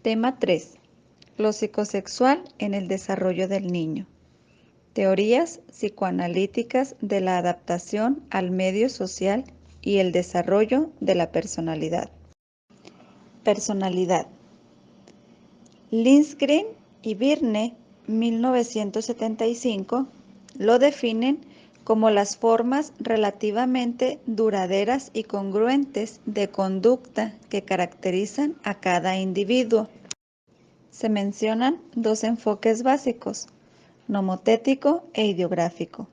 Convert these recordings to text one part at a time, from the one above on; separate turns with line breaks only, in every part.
Tema 3. Lo psicosexual en el desarrollo del niño. Teorías psicoanalíticas de la adaptación al medio social y el desarrollo de la personalidad. Personalidad. Lindgren y Birne, 1975, lo definen como las formas relativamente duraderas y congruentes de conducta que caracterizan a cada individuo. Se mencionan dos enfoques básicos, nomotético e ideográfico.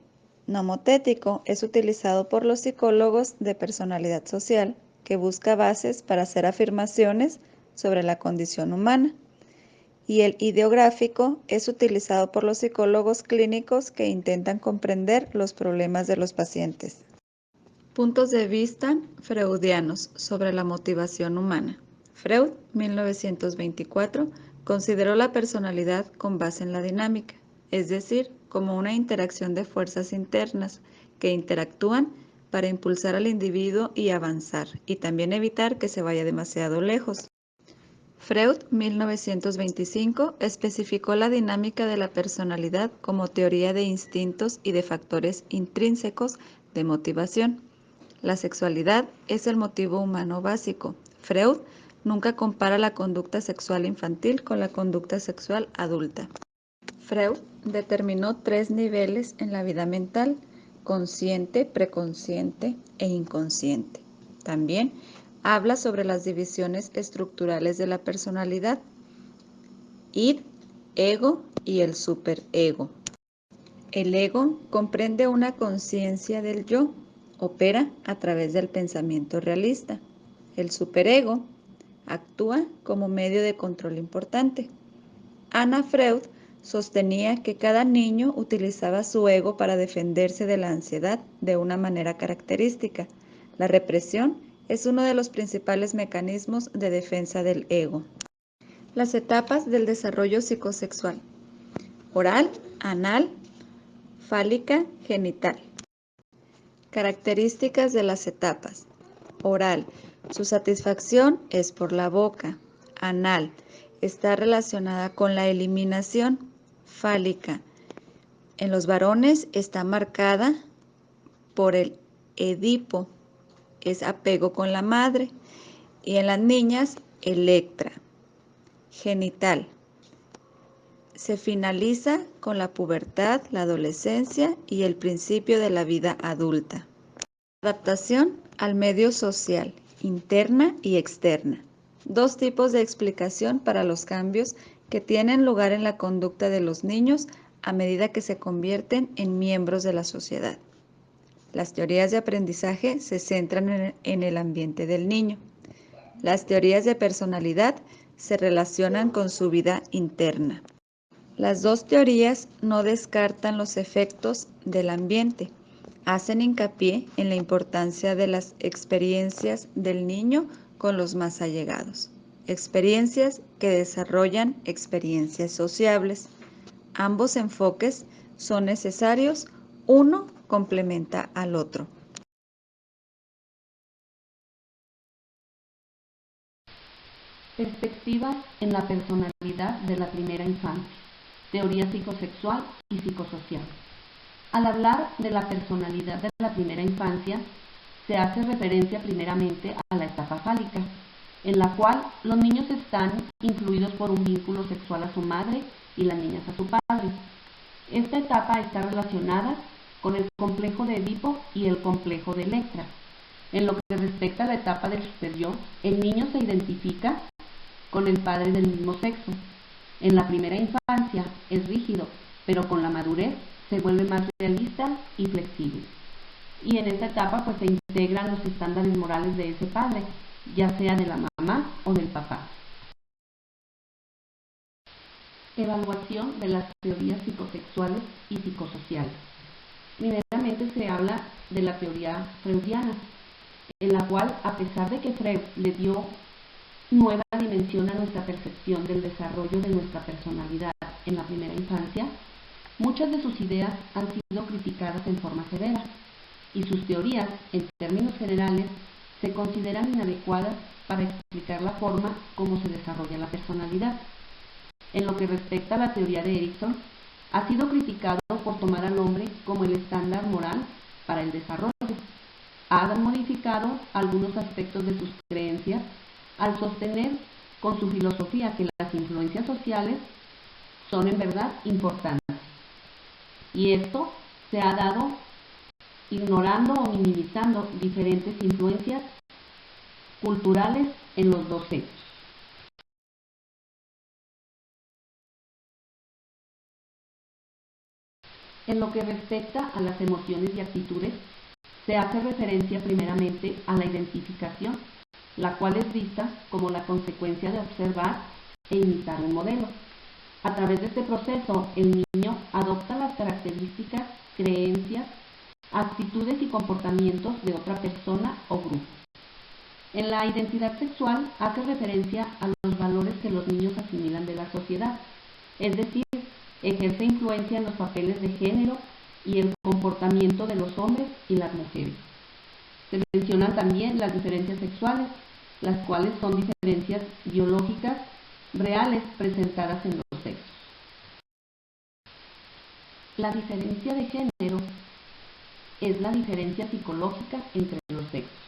Nomotético es utilizado por los psicólogos de personalidad social que busca bases para hacer afirmaciones sobre la condición humana. Y el ideográfico es utilizado por los psicólogos clínicos que intentan comprender los problemas de los pacientes. Puntos de vista freudianos sobre la motivación humana. Freud, 1924, consideró la personalidad con base en la dinámica, es decir, como una interacción de fuerzas internas que interactúan para impulsar al individuo y avanzar, y también evitar que se vaya demasiado lejos. Freud, 1925, especificó la dinámica de la personalidad como teoría de instintos y de factores intrínsecos de motivación. La sexualidad es el motivo humano básico. Freud nunca compara la conducta sexual infantil con la conducta sexual adulta. Freud determinó 3 niveles en la vida mental: consciente, preconsciente e inconsciente. También habla sobre las divisiones estructurales de la personalidad: id, ego y el superego. El ego comprende una conciencia del yo, opera a través del pensamiento realista. El superego actúa como medio de control importante. Anna Freud sostenía que cada niño utilizaba su ego para defenderse de la ansiedad de una manera característica. La represión es uno de los principales mecanismos de defensa del ego. Las etapas del desarrollo psicosexual: oral, anal, fálica, genital. Características de las etapas: oral, su satisfacción es por la boca. Anal, está relacionada con la eliminación. Fálica, en los varones está marcada por el Edipo, es apego con la madre, y en las niñas, Electra. Genital, se finaliza con la pubertad, la adolescencia y el principio de la vida adulta. Adaptación al medio social, interna y externa. 2 tipos de explicación para los cambios que tienen lugar en la conducta de los niños a medida que se convierten en miembros de la sociedad. Las teorías de aprendizaje se centran en el ambiente del niño. Las teorías de personalidad se relacionan con su vida interna. Las 2 teorías no descartan los efectos del ambiente. Hacen hincapié en la importancia de las experiencias del niño con los más allegados. Experiencias que desarrollan experiencias sociables. Ambos enfoques son necesarios, uno complementa al otro.
Perspectivas en la personalidad de la primera infancia, teoría psicosexual y psicosocial. Al hablar de la personalidad de la primera infancia, se hace referencia primeramente a la etapa fálica, en la cual los niños están influidos por un vínculo sexual a su madre y las niñas a su padre. Esta etapa está relacionada con el complejo de Edipo y el complejo de Electra. En lo que respecta a la etapa del superyo, el niño se identifica con el padre del mismo sexo. En la primera infancia es rígido, pero con la madurez se vuelve más realista y flexible. Y en esta etapa pues se integran los estándares morales de ese padre, ya sea de la mamá o del papá. Evaluación de las teorías psicosexuales y psicosociales. Primeramente se habla de la teoría freudiana, en la cual, a pesar de que Freud le dio nueva dimensión a nuestra percepción del desarrollo de nuestra personalidad en la primera infancia, muchas de sus ideas han sido criticadas en forma severa, y sus teorías, en términos generales, se consideran inadecuadas para explicar la forma como se desarrolla la personalidad. En lo que respecta a la teoría de Erikson, ha sido criticado por tomar al hombre como el estándar moral para el desarrollo. Ha modificado algunos aspectos de sus creencias al sostener con su filosofía que las influencias sociales son en verdad importantes. Y esto se ha dado ignorando o minimizando diferentes influencias culturales en los dos sexos. En lo que respecta a las emociones y actitudes, se hace referencia primeramente a la identificación, la cual es vista como la consecuencia de observar e imitar un modelo. A través de este proceso, el niño adopta las características, creencias, actitudes y comportamientos de otra persona o grupo. En la identidad sexual hace referencia a los valores que los niños asimilan de la sociedad, es decir, ejerce influencia en los papeles de género y el comportamiento de los hombres y las mujeres. Se mencionan también las diferencias sexuales, las cuales son diferencias biológicas reales presentadas en los sexos. La diferencia de género es la diferencia psicológica entre los sexos.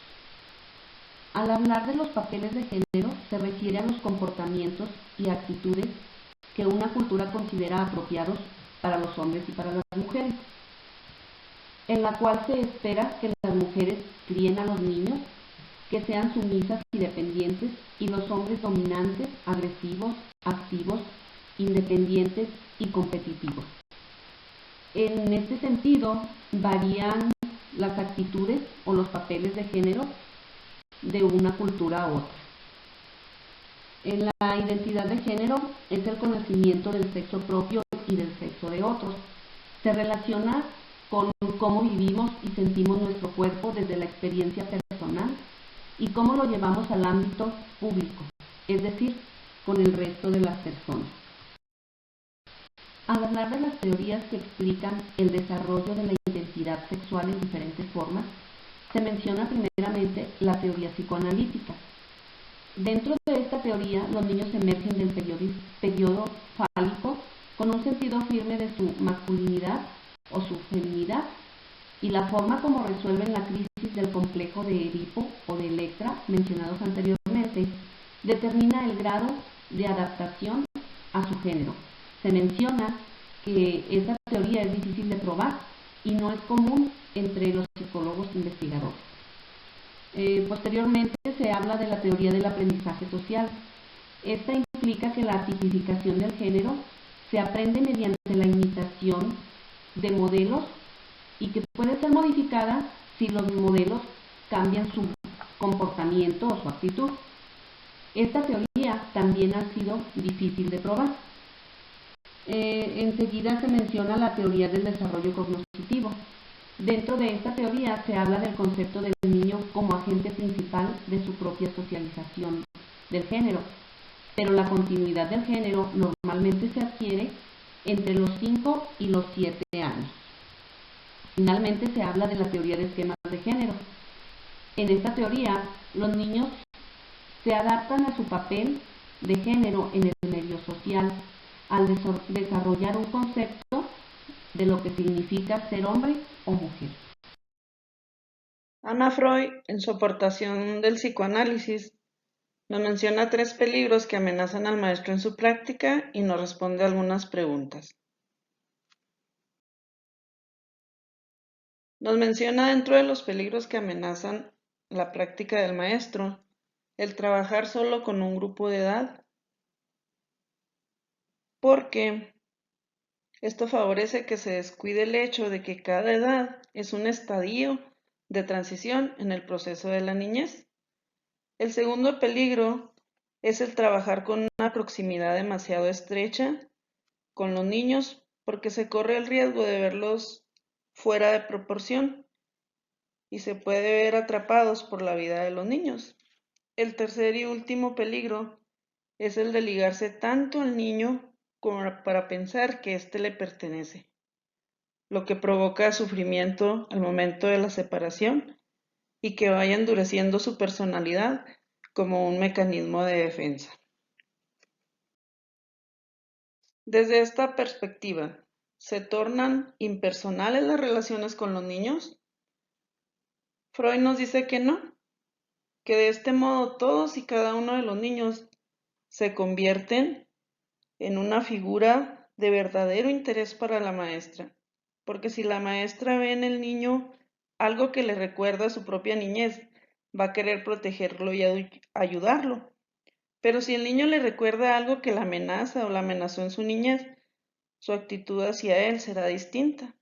Al hablar de los papeles de género, se refiere a los comportamientos y actitudes que una cultura considera apropiados para los hombres y para las mujeres, en la cual se espera que las mujeres críen a los niños, que sean sumisas y dependientes, y los hombres dominantes, agresivos, activos, independientes y competitivos. En este sentido, varían las actitudes o los papeles de género de una cultura a otra. En la identidad de género es el conocimiento del sexo propio y del sexo de otros. Se relaciona con cómo vivimos y sentimos nuestro cuerpo desde la experiencia personal y cómo lo llevamos al ámbito público, es decir, con el resto de las personas. Al hablar de las teorías que explican el desarrollo de la identidad sexual en diferentes formas, se menciona primeramente la teoría psicoanalítica. Dentro de esta teoría, los niños emergen del periodo fálico con un sentido firme de su masculinidad o su feminidad, y la forma como resuelven la crisis del complejo de Edipo o de Electra, mencionados anteriormente, determina el grado de adaptación a su género. Se menciona que esta teoría es difícil de probar y no es común entre los psicólogos investigadores. Posteriormente se habla de la teoría del aprendizaje social. Esta implica que la tipificación del género se aprende mediante la imitación de modelos y que puede ser modificada si los modelos cambian su comportamiento o su actitud. Esta teoría también ha sido difícil de probar. Enseguida se menciona la teoría del desarrollo cognitivo. Dentro de esta teoría se habla del concepto del niño como agente principal de su propia socialización del género, pero la continuidad del género normalmente se adquiere entre los 5 y los 7 años. Finalmente se habla de la teoría de esquemas de género. En esta teoría, los niños se adaptan a su papel de género en el medio social al desarrollar un concepto de lo que significa ser hombre o mujer.
Anna Freud, en su aportación del psicoanálisis, nos menciona 3 peligros que amenazan al maestro en su práctica y nos responde a algunas preguntas. Nos menciona dentro de los peligros que amenazan la práctica del maestro, el trabajar solo con un grupo de edad, porque esto favorece que se descuide el hecho de que cada edad es un estadio de transición en el proceso de la niñez. El segundo peligro es el trabajar con una proximidad demasiado estrecha con los niños, porque se corre el riesgo de verlos fuera de proporción y se puede ver atrapados por la vida de los niños. El tercer y último peligro es el de ligarse tanto al niño como para pensar que éste le pertenece, lo que provoca sufrimiento al momento de la separación y que vaya endureciendo su personalidad como un mecanismo de defensa. Desde esta perspectiva, ¿se tornan impersonales las relaciones con los niños? Freud nos dice que no, que de este modo todos y cada uno de los niños se convierten en una figura de verdadero interés para la maestra, porque si la maestra ve en el niño algo que le recuerda a su propia niñez, va a querer protegerlo y ayudarlo. Pero si el niño le recuerda algo que la amenaza o la amenazó en su niñez, su actitud hacia él será distinta.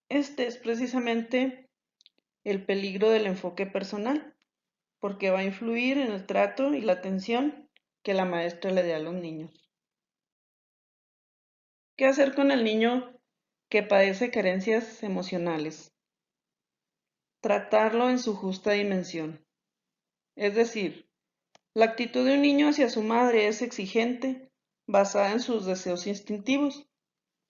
Este es precisamente el peligro del enfoque personal, porque va a influir en el trato y la atención que la maestra le dé a los niños. ¿Qué hacer con el niño que padece carencias emocionales? Tratarlo en su justa dimensión. Es decir, la actitud de un niño hacia su madre es exigente, basada en sus deseos instintivos.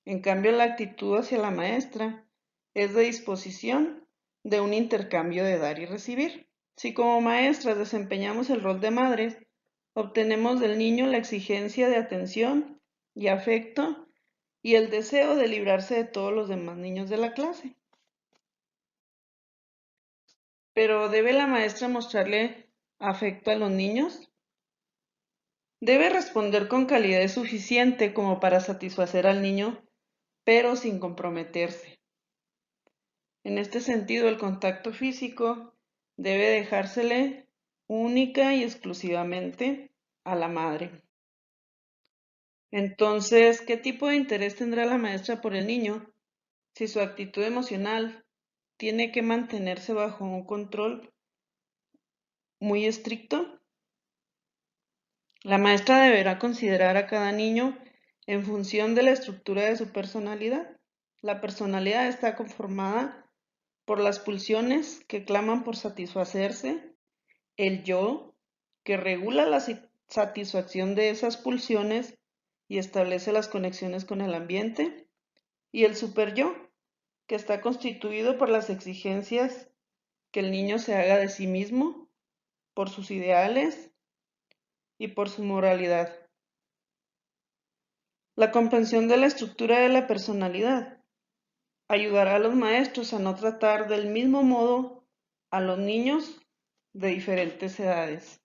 En cambio, la actitud hacia la maestra es de disposición de un intercambio de dar y recibir. Si como maestras desempeñamos el rol de madres, obtenemos del niño la exigencia de atención y afecto y el deseo de librarse de todos los demás niños de la clase. Pero ¿debe la maestra mostrarle afecto a los niños? Debe responder con calidez suficiente como para satisfacer al niño, pero sin comprometerse. En este sentido, el contacto físico debe dejársele única y exclusivamente a la madre. Entonces, ¿qué tipo de interés tendrá la maestra por el niño si su actitud emocional tiene que mantenerse bajo un control muy estricto? La maestra deberá considerar a cada niño en función de la estructura de su personalidad. La personalidad está conformada por las pulsiones que claman por satisfacerse, el yo, que regula la satisfacción de esas pulsiones y establece las conexiones con el ambiente, y el superyo, que está constituido por las exigencias que el niño se haga de sí mismo, por sus ideales y por su moralidad. La comprensión de la estructura de la personalidad ayudará a los maestros a no tratar del mismo modo a los niños de diferentes edades.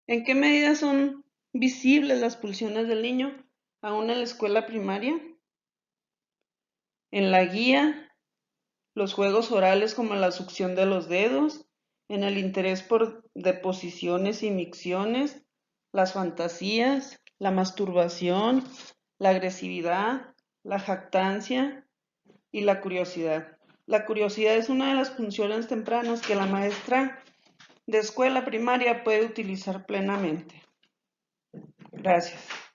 ¿En qué medida son visibles las pulsiones del niño aún en la escuela primaria? En la guía, los juegos orales como la succión de los dedos, en el interés por deposiciones y micciones, las fantasías, la masturbación, la agresividad, la jactancia y la curiosidad. La curiosidad es una de las funciones tempranas que la maestra de escuela primaria puede utilizar plenamente. Gracias.